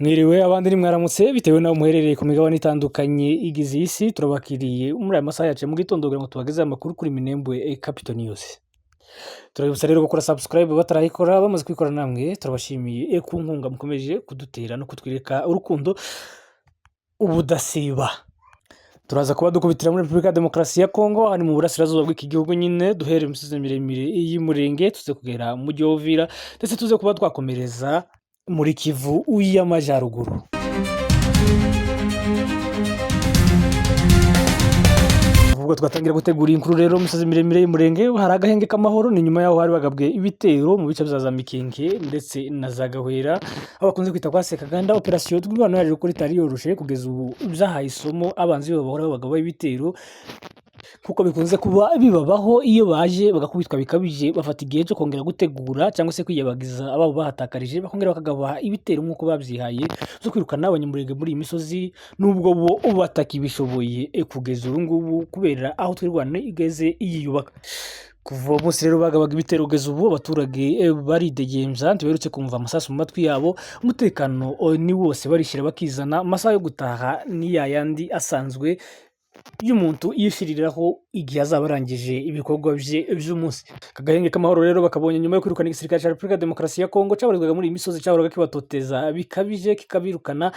Mwiriwe abandi nimwaramutse bitewe naho muherereye ku migabane itandukanye igize isi turabakiriye muri aya masaha yacu mu gitondo kugira ngo tubagezeho amakuru kuri Minembwe Capital News. Turabibutsa rero gukora subscribe batarayikora, bamaze kwikora namwe turabashimiye ku nkunga mukomeje kudutera no kutwereka urukundo ubudasiba. Turaza kuba dukubitira muri Repubulika ya Demokarasi ya Kongo, ari mu burasirazuba bw'iki gihugu nyine, duhere mu misozi miremire y'Umurenge tuze kugera mu mujyi wa Uvira, ndetse tuze kuba twakomereza muri Kivu y'Amajyaruguru. Ubwo twatangira gutegura inkuru rero mu misozi miremire y'Umurenge, hari agahenge k'amahoro, ni nyuma yaho hari bagabwe ibitero mu bice bya za Mikenke ndetse na za Gahwera, aho bakunze kwita kwa Sekaganda. Operasiyo tw'ibano yaje gukora itari yoroshe kugeza ubu, byahaye isomo abanzi babo bahora bagaba ibitero, kuko bikunze kuba bibabaho iyo baje bagakubitwa bikabije, bafata igihe cyo kongera gutegura cyangwa se kwiyabagiza ababo bahatakarije, bakongera bakagabaha ibitero nk'uko babyihaye zo kwirukana abanyamurenge muri iyi misozi, nubwo bo batakibishoboye kugeza ubu ngubu kubera aho twirwana igeze yiyubaka. Kuva umunsi rero bagabaga ibitero kugeza ubu, abaturage baridegembya, ntiberutse kumva amasasu mu matwi yabo, umutekano ni wose barishyira bakizana, amasaha yo gutaha ni yayandi asanzwe y'umuntu yishiriraho igihe azaba arangije ibikorwa bye by'umunsi. Akagahenge k'amahoro rero bakabonye nyuma yo kwirukana igisirikare cya Repubulika ya Demokarasi ya Kongo cyabarizwaga muri iyi misozi, cyahoraga kibatoteza bikabije, kikabirukana,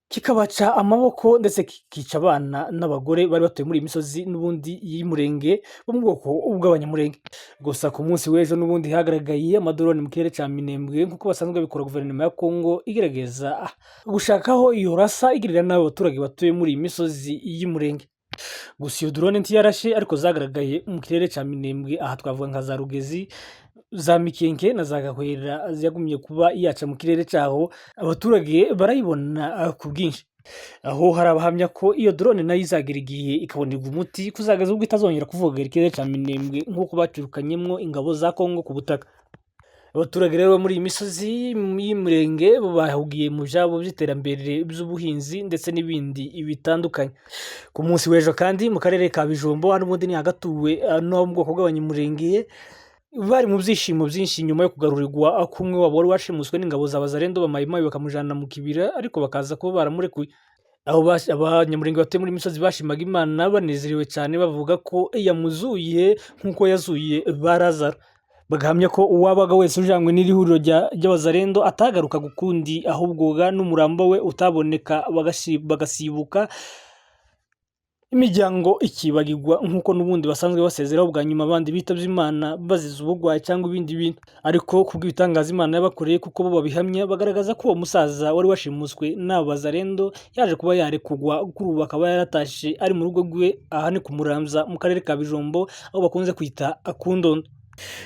kikabaca amaboko, ndetse kikica abana n'abagore bari batuye muri iyi misozi n'ubundi y'Umurenge bo mu bwoko bw'abanyamurenge. Gusa ku munsi w'ejo n'ubundi hagaragaye amadoroni mu kirere cya Minembwe nk'uko basanzwe babikora. Guverinoma ya Kongo igerageza gushakaho iyo rasa igirira nabi abaturage batuye muri iyi misozi y'Umurenge. Gusa iyo drone ntiyarashe, ariko zagaragaye mu kirere cya Minembwe, aha twavuga nka za Rugezi, za Mikenke na za Gahwera yagumye kuba yaca mu kirere cyaho, abaturage barayibona ku bwinshi, aho hari abahamya ko iyo drone nayo izagira igihe ikabonerwa umuti, kuzagaza ubwo itazongera kuvogera ikirere cya Minembwe nk'uko bacirukanyemo ingabo za Kongo ku butaka. Abaturage rero muri iyi misozi y'Umurenge bahugiye mu byabo by'iterambere by'ubuhinzi ndetse n'ibindi bitandukanye. Ku munsi w'ejo kandi mu karere ka Bijombo, hari ubundi ni hagatuwe no mu bwoko bw'abanyamurenge, bari mu byishimo byinshi nyuma yo kugarurirwa kumwe wabo wari washimuswe n'ingabo za Bazalendo bamayimayi bakamujana mu kibira, ariko bakaza kuba baramurekuye. Aho abanyamurenge batuye muri misozi bashimaga Imana banezerewe cyane, bavuga ko yamuzuye nk'uko yazuye Barazaro. Bagahamya ko uwabaga wese ujanywe n'iri huriro ry'Abazalendo atagarukaga ukundi, ahubwo n'umurambo we utaboneka, bagasibuka, imiryango ikibagirwa nk'uko n'ubundi basanzwe basezeraho bwa nyuma abandi bitabye Imana bazize ubugwayi cyangwa ibindi bintu. Ariko kubw'ibitangaza Imana yabakoreye, kuko bo babihamya, bagaragaza ko uwo musaza wari washimuswe n'abo Bazalendo yaje kuba yarekugwa, kuri ubu akaba yaratashe ari mu rugo rwe, aha ni ku Muramza mu karere ka Bijombo, aho bakunze kwita Kundondo.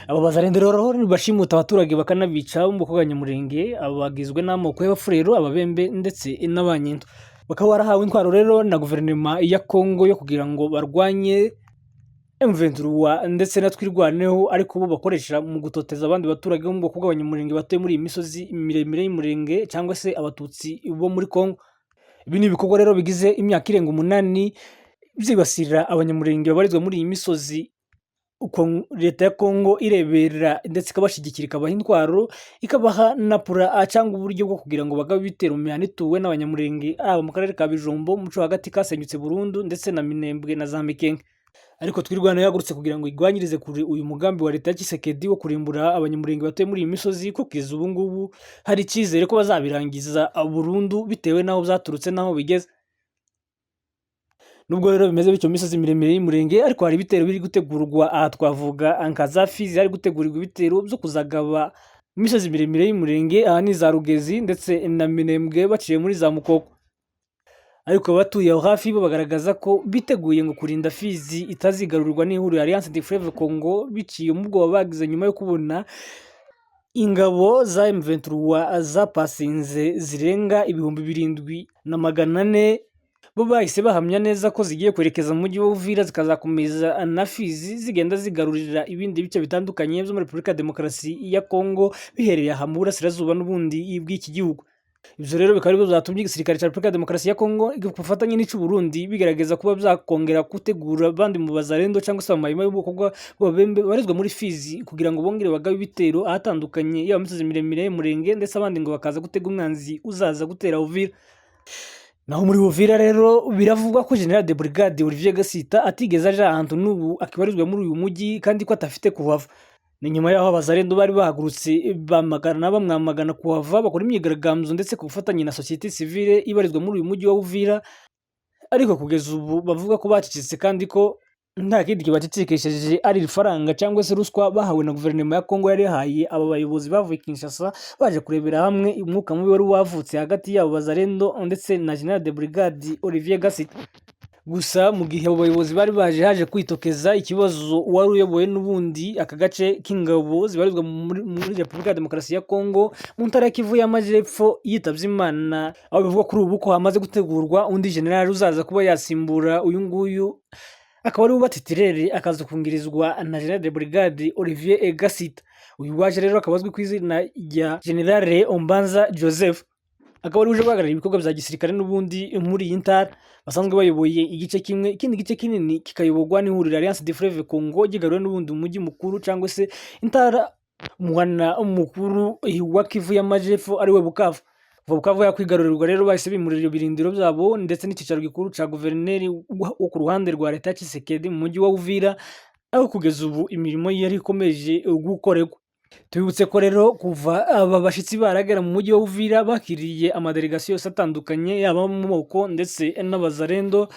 Abo Bazalendo rero bashimuta abaturage bakanabica bo mu bwoko bw'abanyamurenge, bagizwe n'amoko y'Abafurero, Ababembe ndetse n'Abanyindu. Bakaba barahawe intwaro rero na guverinoma ya Kongo yo kugira ngo barwanye M23 ndetse na twirwaneho, ariko bo bakoresha mu gutoteza abandi baturage bo mu bwoko bw'abanyamurenge batuye muri iyi misozi miremire y'Umurenge cyangwa se Abatutsi bo muri Kongo. Ibi ni ibikorwa rero bigize imyaka irenga 8 byibasira abanyamurenge babarizwa muri iyi misozi, uko leta ya Kongo irebera ndetse ikabashyigikira, ikabaha intwaro, ikabaha na pura cyangwa uburyo bwo kugira ngo bagabe ibitero mu mihanda ituwe n'abanyamurenge, aba mu karere ka Bijombo, mu muco hagati kasenyutse burundu, ndetse na Minembwe na za Mikenke. Ariko twirwana yagurutse kugira ngo igwanyirize kure uyu mugambi wa leta ya Tshisekedi wo kurimbura abanyamurenge batuye muri iyi misozi, kuko kugeza ubu ngubu hari icyizere ko bazabirangiza burundu bitewe n'aho byaturutse n'aho bigeze. Nubwo rero bimeze bityo misozi miremire y'Umurenge, ariko hari ibitero biri gutegurwa, aha twavuga nka za Fizi hari gutegurirwa ibitero byo kuzagaba misozi miremire y'Umurenge, aha ni za Rugezi ndetse na Minembwe baciye muri za Mukoko. Ariko abatuye aho hafi bo bagaragaza ko biteguye ngo kurinda Fizi itazigarurwa n'ihuriro Alliance du Fleuve Congo, biciye mu bwoba bagize nyuma yo kubona ingabo za M23 zapasinze zirenga 7,400, bo bahise bahamya neza ko zigiye kwerekeza mu mujyi wa Uvira, zikazakomeza na Fizi, zigenda zigarurira ibindi bice bitandukanye byo muri Repubulika ya Demokarasi ya Kongo, bihereye aha mu burasirazuba n'ubundi bw'iki gihugu. Ivyo rero bikaba arivyo vyatumye igisirikare ca Repubulika ya Demokarasi ya Kongo ku bufatanye n'icu Burundi bigerageza kuba vyakongera gutegura abandi mu bazalendo cyangwa se abamayimayi b'ubwoko bw'ababembe babarizwa muri Fizi kugira ngo bongere bagabe ibitero ahatandukanye yaba imisozi miremire y'Umurenge ndetse abandi ngo bakaza gutega umwanzi uzaza gutera Uvira. Naho muri Uvira rero biravugwa ko General de Brigade Olivier Gasita atigeze aja ahantu n'ubu akibarizwa muri uyu mujyi kandi ko atafite kuhava. Ni nyuma yaho abazalendo bari bahagurutse bamwamagana kuhava bakora imyigaragambyo ndetse ku bufatanye na societe civile ibarizwa muri uyu mujyi wa Uvira, ariko kugeza ubu bavuga ko bacecetse kandi ko nta kindi kibacecekesheje ari ifaranga cyangwa se ruswa bahawe na guverinoma ya Kongo yari yahaye aba bayobozi bavuye Kinshasa baje kurebera hamwe umwuka mubi wari wavutse hagati y'abo bazalendo ndetse na General de Brigade Olivier Gasita. Gusa mu gihe abo bayobozi bari haje kwitokeza ikibazo wari uyoboye n'ubundi aka gace k'ingabo zibarizwa muri Repubulika ya Demokarasi ya Kongo mu ntara ya Kivu y'Amajepfo yitavye Imana, aho bivugwa kuri ubu ko hamaze gutegurwa undi general uzaza kuba yasimbura uyu nguyu akaba ari ubatitirere akaza kungirizwa na General de Brigade Olivier Gasita. Uyu waje rero akaba azwi ku izina rya General Ombanza Joseph, akaba ari uje guhagararira ibikorwa bya gisirikare n'ubundi muri iyi ntara. Basanzwe bayoboye igice kimwe, ikindi gice kinini kikayoborwa n'ihuriro Alliance des Fleuves Congo gigarura n'ubundi umujyi mukuru cyangwa se intara umuhana mukuru wa Kivu y'Amajepfo ari we Bukavu. Bukavu yakwigarurirwa rero bahise bimurira ibirindiro byabo ndetse n'ikicaro gikuru ca guverineri wo ku ruhande rwa leta ya Tshisekedi mu mujyi wa Uvira, aho kugeza ubu imirimo yari ikomeje gukorerwa. Tubibutse ko rero kuva aba bashitsi baragera mu mujyi wa Uvira bakiriye amadelegasiyo yose atandukanye yaba mu moko ndetse n'abazalendo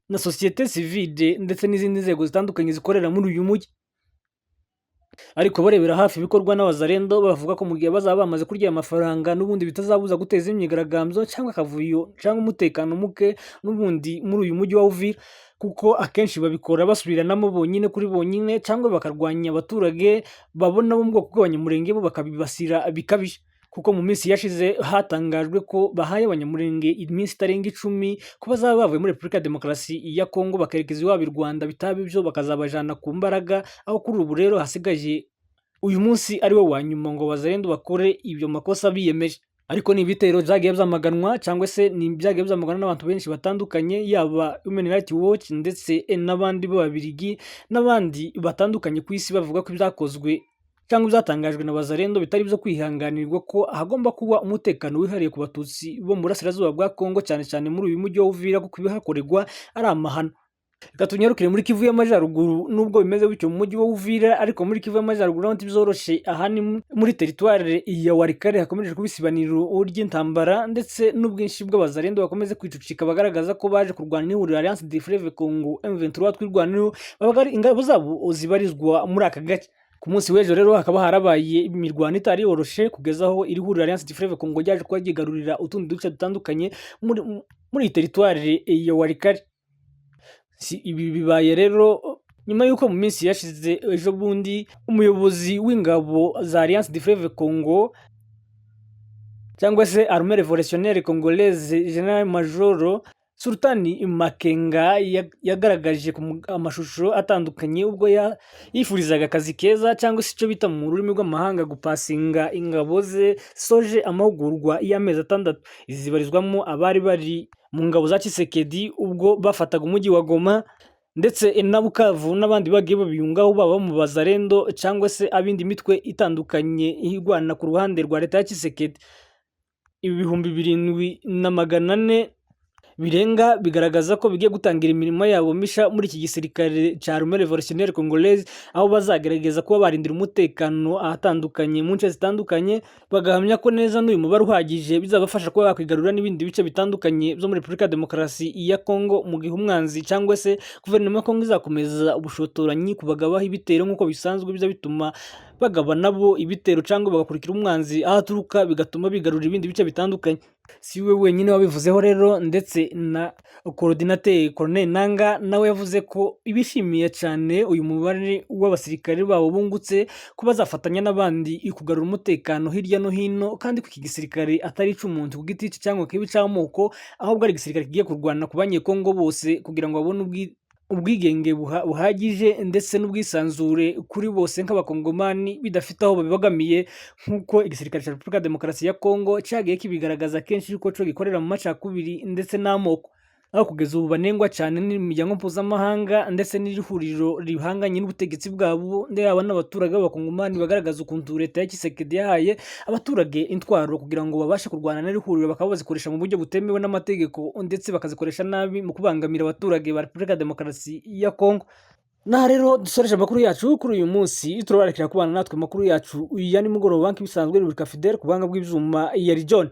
na societe civile ndetse n'izindi nzego zitandukanye zikorera muri uyu mujyi. Ariko barebera hafi ibikorwa n'abazalendo bavuga ko mu gihe bazaba bamaze kurya amafaranga n'ubundi bitazabuza guteza imyigaragambyo cyangwa akavuyo cyangwa umutekano muke n'ubundi muri uyu mujyi wa Uvira, kuko akenshi babikora basubiranamo bonyine kuri bonyine cyangwa bakarwanya abaturage babona bo mu bwoko bw'abanyamurenge bo bakabibasira bikabije, kuko mu minsi yashize hatangajwe ko bahaye abanyamurenge iminsi itarenga 10 ko bazaba bavuye muri Repubulika ya Demokarasi ya Kongo bakerekeza iwabo i Rwanda, bitaba ibyo bakazabajana ku mbaraga, aho kuri ubu rero hasigaje uyu munsi ari wo wa nyuma ngo bazalendo bakore ibyo makosa biyemeje. Ariko ni ibitero byagiye byamaganwa cyangwa se ni byagiye byamaganwa n'abantu benshi batandukanye yaba Human Rights Watch ndetse n'abandi b'Ababirigi n'abandi batandukanye ku isi bavuga ko byakozwe cyangwa byatangajwe na bazalendo bitari byo kwihanganirwa, ko hagomba kuba umutekano wihariye ku batutsi bo mu burasirazuba bwa Kongo cyane cyane muri uyu mujyi wa Uvira kuko ibihakorerwa ari amahano. Reka tunyarukire muri Kivu y'Amajyaruguru, nubwo bimeze bityo mu mujyi wa Uvira ariko muri Kivu y'Amajyaruguru naho ntibyoroshe, aha ni muri teritware ya Walikale hakomeje kuba isibaniro ry'intambara ndetse n'ubwinshi bw'abazalendo bakomeze kwicucika bagaragaza ko baje kurwana n'ihuriro Alliance des Fleuves Congo M23 twirwaniro babaga ingabo zabo zibarizwa muri aka gace. Ku munsi w'ejo rero hakaba harabaye imirwano itari yoroshe kugeza aho iri huriro Alliance des Fleuves Congo ryaje kuba ryigarurira utundi duce dutandukanye muri teritware ya Walikale. Ibi bibaye rero nyuma y'uko mu minsi yashize ejo bundi umuyobozi w'ingabo za Alliance des Fleuves Congo cyangwa se Armée Révolutionnaire Congolaise General Major Sultani Makenga yagaragaje amashusho atandukanye ubwo yifurizaga akazi keza cyangwa se icyo bita mu rurimi rw'amahanga gupasinga ingabo ze soje amahugurwa y'amezi 6. Izi zibarizwamo abari bari mu ngabo za Tshisekedi ubwo bafataga umujyi wa Goma ndetse na Bukavu n'abandi bagiye babiyungaho baba mu bazalendo cyangwa se abindi mitwe itandukanye igwana ku ruhande rwa leta ya Tshisekedi. Ibi 7,400 birenga bigaragaza ko bigiye gutangira imirimo yabo misha muri iki gisirikare cya Armée Révolutionnaire Congolaise, aho bazagerageza kuba barindira umutekano ahatandukanye mu nce zitandukanye, bagahamya ko neza n'uyu mubare uhagije bizabafasha kuba bakwigarurira n'ibindi bice bitandukanye byo muri Repubulika ya Demokarasi ya Kongo, mu gihe umwanzi cyangwa se guverinoma ya Kongo izakomeza ubushotoranyi kubagabaho ibitero nk'uko bisanzwe biza bituma bagaba nabo ibitero cyangwa bagakurikira umwanzi aho aturuka bigatuma bigarurira ibindi bice bitandukanye. Si we wenyine wabivuzeho rero, ndetse na Coordinateur Colonel Nanga nawe yavuze ko ibishimiye cyane uyu mubare w'abasirikare babo bungutse ko bazafatanya n'abandi kugarura umutekano hirya no hino, kandi ko iki gisirikare atari ic'umuntu ku giti cye cyangwa kibi cy'amoko, ahubwo ari igisirikare kigiye kurwana ku banyekongo bose kugira ngo babone ubwigenge buhagije ndetse n'ubwisanzure kuri bose nk'abakongomani bidafite aho babibagamiye, nk'uko igisirikare cya Repubulika ya Demokarasi ya Kongo cyagiye kibigaragaza kenshi yuko cyo gikorera mu macakubiri ndetse n'amoko, aho kugeza ubu banengwa cyane n'imiryango mpuzamahanga ndetse n'ihuriro rihanganye n'ubutegetsi bwabo, yaba n'abaturage b'abakongomani bagaragaza ukuntu leta ya Tshisekedi yahaye abaturage intwaro kugira ngo babashe kurwana n'iri huriro, bakaba bazikoresha mu buryo butemewe n'amategeko ndetse bakazikoresha nabi mu kubangamira abaturage ba Repubulika ya Demokarasi ya Kongo. Naha rero dusoreje amakuru yacu kuri uyu munsi, turabarekera kubana natwe amakuru yacu ya nimugoroba nk'ibisanzwe. Ni Fidel ku buhanga bw'ibyuma ya John.